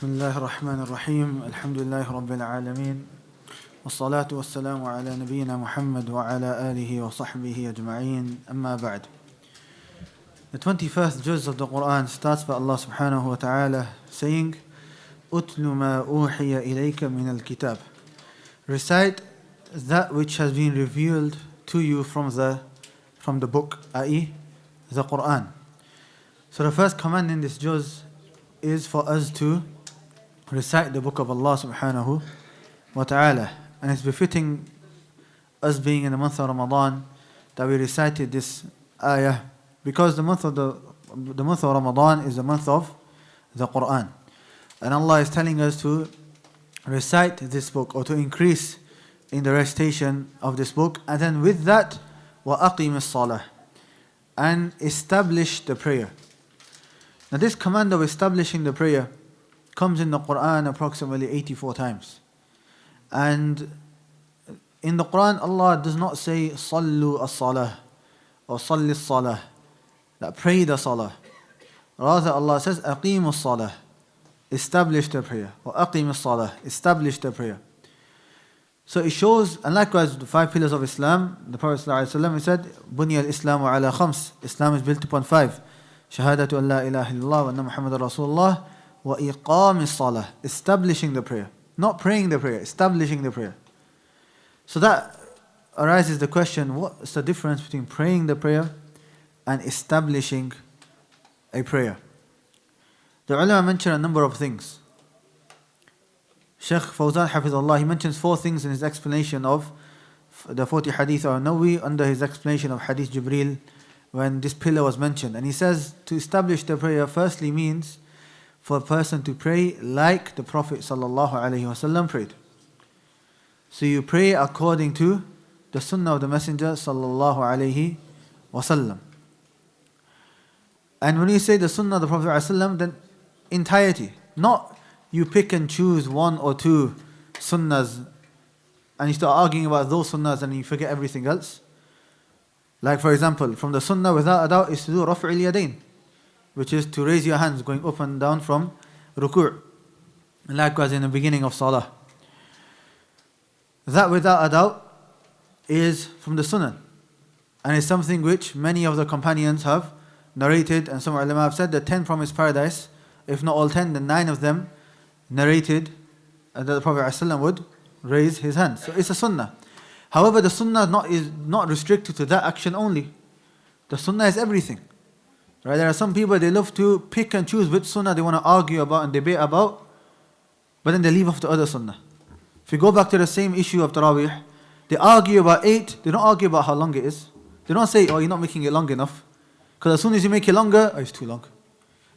بسم الله الرحمن الرحيم الحمد لله رب العالمين والصلاة والسلام على نبينا محمد وعلى آله وصحبه أجمعين أما بعد. The 21st juz of the Quran starts by Allah subhanahu wa ta'ala saying أُتْلُ مَا أُوحِيَ إِلَيْكَ مِنَ الْكِتَابِ. Recite that which has been revealed to you from the book, i.e. the Quran. So the first command in this juz is for us to recite the book of Allah subhanahu wa ta'ala. And it's befitting us being in the month of Ramadan that we recited this ayah, because the month of Ramadan is the month of the Quran. And Allah is telling us to recite this book, or to increase in the recitation of this book. And then with that, وَأَقِيمِ الصَّلَاةِ, and establish the prayer. Now this command of establishing the prayer comes in the Quran approximately 84 times. And in the Quran, Allah does not say صَلُّوا الصَّلَاةِ or صَلِّ الصَّلَاةِ, that pray the salah. Rather, Allah says أَقِيمُ الصَّلَاةِ, establish the prayer. Or أَقِيمُ الصَّلَاةِ, establish the prayer. So it shows, and likewise the 5 pillars of Islam, the Prophet ﷺ, he said بُنِيَ الْإِسْلَامُ عَلَى خَمْسٍ, Islam is built upon 5. شهادة أن لا إله إلا الله وأن محمد رسول الله وإقام الصلاة, establishing the prayer. Not praying the prayer, establishing the prayer. So that arises the question, what's the difference between praying the prayer and establishing a prayer? The ulama mention a number of things. Shaykh Fawzan Hafizullah, he mentions 4 things in his explanation of the 40 hadith or Nawawi, under his explanation of hadith Jibreel, when this pillar was mentioned. And he says to establish the prayer firstly means for a person to pray like the Prophet ﷺ prayed. So you pray according to the sunnah of the Messenger ﷺ. And when you say the sunnah of the Prophet ﷺ, then entirety, not you pick and choose 1 or 2 sunnahs and you start arguing about those sunnahs and you forget everything else. Like for example, from the sunnah without a doubt is to do رفع اليدين, which is to raise your hands going up and down from ruku'. And likewise in the beginning of salah. That without a doubt is from the sunnah. And it's something which many of the companions have narrated, and some ulama have said that 10 promised paradise, if not all 10, then 9 of them narrated that the Prophet ﷺ would raise his hands. So it's a sunnah. However, the sunnah is not restricted to that action only. The sunnah is everything. Right? There are some people, they love to pick and choose which sunnah they want to argue about and debate about, but then they leave off the other sunnah. If you go back to the same issue of Taraweeh, they argue about 8, they don't argue about how long it is. They don't say, oh, you're not making it long enough. Because as soon as you make it longer, oh, it's too long.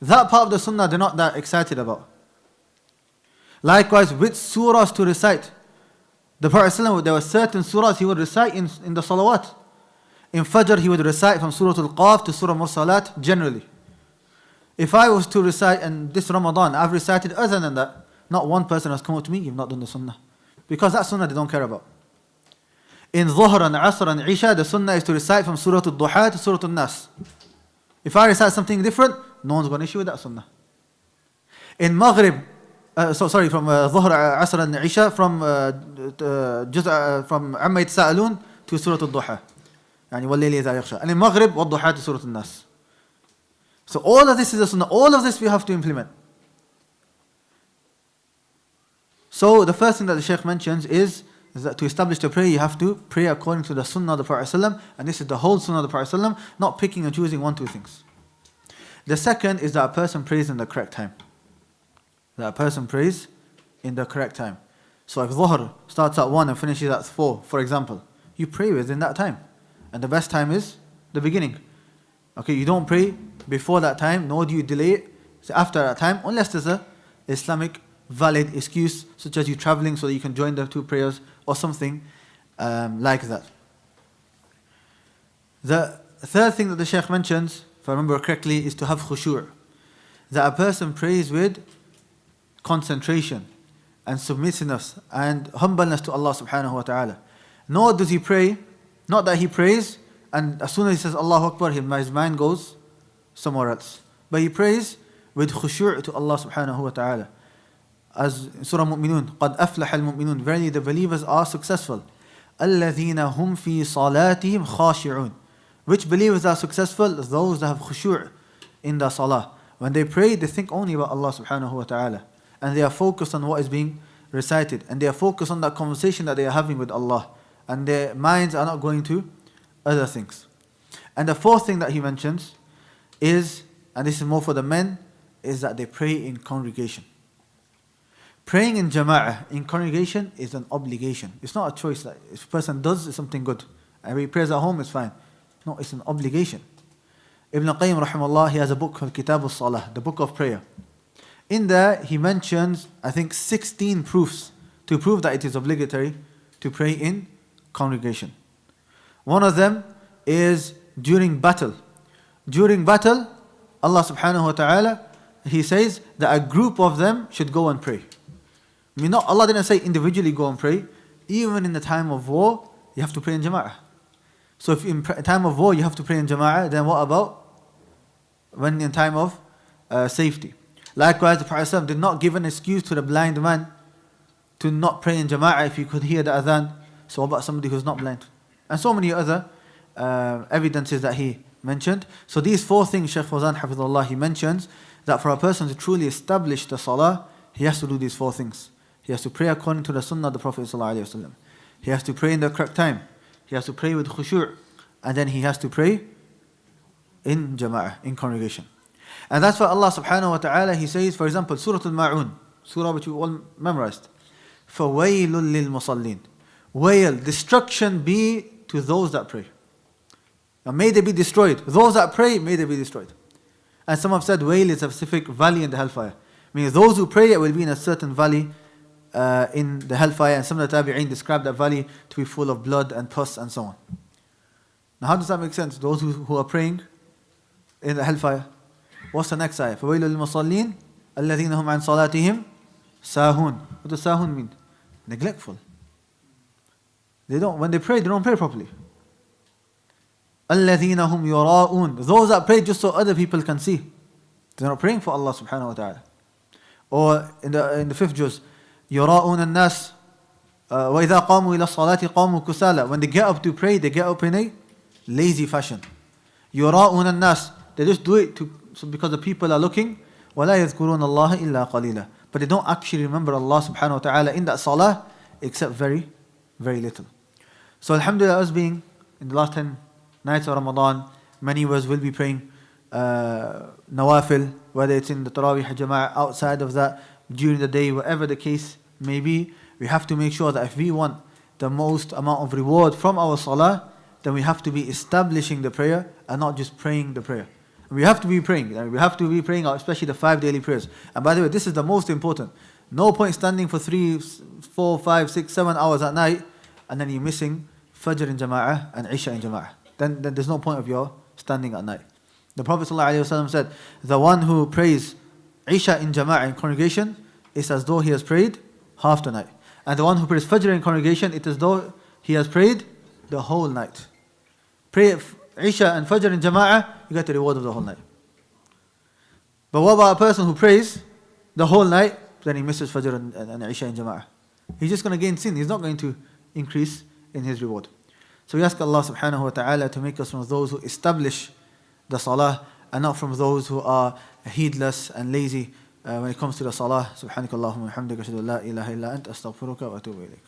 That part of the sunnah they're not that excited about. Likewise, which surahs to recite. The Prophet ﷺ, there were certain surahs he would recite in the salawat. In Fajr he would recite from Surah Al-Qaf to Surah Mursalat generally. If I was to recite, and this Ramadan I've recited other than that, not one person has come up to me, you've not done the sunnah. Because that sunnah they don't care about. In Dhuhr and Asr and Isha, the sunnah is to recite from Surah Al-Duha to Surah Al-Nas. If I recite something different, no one's got an issue with that sunnah. In Maghrib, from Dhuhr, Asr and Isha, from Amma Yatasa'alun to Surah Al-Duha. يعني وَاللَّيْلِ إِذَا يَغْشَى. And in Maghrib, وَالضُّحَى to Surah Al-Nas. So all of this is a sunnah. All of this we have to implement. So the first thing that the Shaykh mentions is that to establish the prayer, you have to pray according to the sunnah of the Prophet ﷺ, and this is the whole sunnah of the Prophet ﷺ, not picking and choosing 1, 2 things. The second is that a person prays in the correct time. That a person prays in the correct time. So if Dhuhr starts at 1 and finishes at 4, for example, you pray within that time. And the best time is the beginning. Okay, you don't pray before that time, nor do you delay it after that time, unless there's a Islamic valid excuse, such as you traveling so that you can join the 2 prayers or something like that. The third thing that the Shaykh mentions, if I remember correctly, is to have khushu'. That a person prays with concentration and submissiveness and humbleness to Allah subhanahu wa ta'ala. Nor does he pray, not that he prays and as soon as he says Allahu Akbar, his mind goes somewhere else. But he prays with khushu' to Allah subhanahu wa ta'ala. as Surah Mu'minun, قَدْ أَفْلَحَ الْمُؤْمِنُونَ, verily the believers are successful. الَّذِينَ هُمْ فِي صَلَاتِهِمْ خَاشِعُونَ. Which believers are successful? Those that have khushu' in their salah. When they pray, they think only about Allah subhanahu wa ta'ala. And they are focused on what is being recited. And they are focused on that conversation that they are having with Allah. And their minds are not going to other things. And the fourth thing that he mentions is, and this is more for the men, is that they pray in congregation. Praying in jama'ah, in congregation, is an obligation. It's not a choice. That if a person does, it's something good. And if he prays at home, it's fine. No, it's an obligation. Ibn Qayyim rahimahullah, he has a book called Kitab al-Salah, the book of prayer. In there, he mentions, I think, 16 proofs to prove that it is obligatory to pray in congregation. One of them is during battle. During battle, Allah subhanahu wa ta'ala, He says that a group of them should go and pray. I mean, not, Allah didn't say individually go and pray. Even in the time of war, you have to pray in jama'ah. So if in time of war you have to pray in jama'ah, then what about when in time of safety? Likewise, the Prophet ﷺ did not give an excuse to the blind man to not pray in jama'ah if he could hear the adhan. So what about somebody who's not blind? And so many other evidences that he mentioned. So these four things, Shaykh Fawzan Hafidhullah, he mentions that for a person to truly establish the salah, he has to do these four things. He has to pray according to the sunnah of the Prophet ﷺ. He has to pray in the correct time. He has to pray with khushu', and then he has to pray in jama'ah, in congregation. And that's why Allah subhanahu wa ta'ala, He says, for example, Surah Al-Ma'un, surah which we all memorized, فَوَيْلٌ لِلْمُصَلِّينَ. Wail, destruction be to those that pray. Now may they be destroyed. Those that pray, may they be destroyed. And some have said wail is a specific valley in the hellfire. Meaning those who pray, it will be in a certain valley in the hellfire, and some of the tabi'een describe that valley to be full of blood and pus and so on. Now how does that make sense? Those who are praying in the hellfire. What's the next ayah? فَوَيْلُ لِلْمُصَلِّينَ الَّذِينَ هُمْ عَنْ صَلَاتِهِمْ سَاهُونَ. What does sahun mean? Neglectful. When they pray, they don't pray properly. الَّذِينَ هُمْ يُرَاءُونَ. Those that pray just so other people can see. They're not praying for Allah subhanahu wa ta'ala. Or in the fifth juz, يُرَاءُونَ النَّاسِ وَإِذَا قَامُوا إِلَى الصَّلَاةِ قَامُوا كُسَالًا. When they get up to pray, they get up in a lazy fashion. يُرَاءُونَ النَّاسِ. They just do it because the people are looking. وَلَا يَذْكُرُونَ اللَّهَ إِلَّا قَلِيلًا. But they don't actually remember Allah subhanahu wa ta'ala in that salah, except very, very little. So alhamdulillah, us being in the last 10 nights of Ramadan, many of us will be praying nawafil, whether it's in the Tarawih Jama'ah, outside of that, during the day, whatever the case may be. We have to make sure that if we want the most amount of reward from our salah, then we have to be establishing the prayer and not just praying the prayer. We have to be praying. We have to be praying, especially the 5 daily prayers. And by the way, this is the most important. No point standing for 3, 4, 5, 6, 7 hours at night and then you're missing Fajr in Jama'ah and Isha in Jama'ah. Then there's no point of your standing at night. The Prophet ﷺ said, the one who prays Isha in Jama'ah in congregation is as though he has prayed half the night. And the one who prays Fajr in congregation, it is as though he has prayed the whole night. Pray Isha and Fajr in Jama'ah, you get the reward of the whole night. But what about a person who prays the whole night, then he misses Fajr and Isha in Jama'ah? He's just going to gain sin. He's not going to increase in his reward. So we ask Allah subhanahu wa ta'ala to make us from those who establish the salah and not from those who are heedless and lazy when it comes to the salah. Subhanakallahumma wa hamdika ashhadu an la ilaha illa anta astaghfiruka wa atubu ilayk.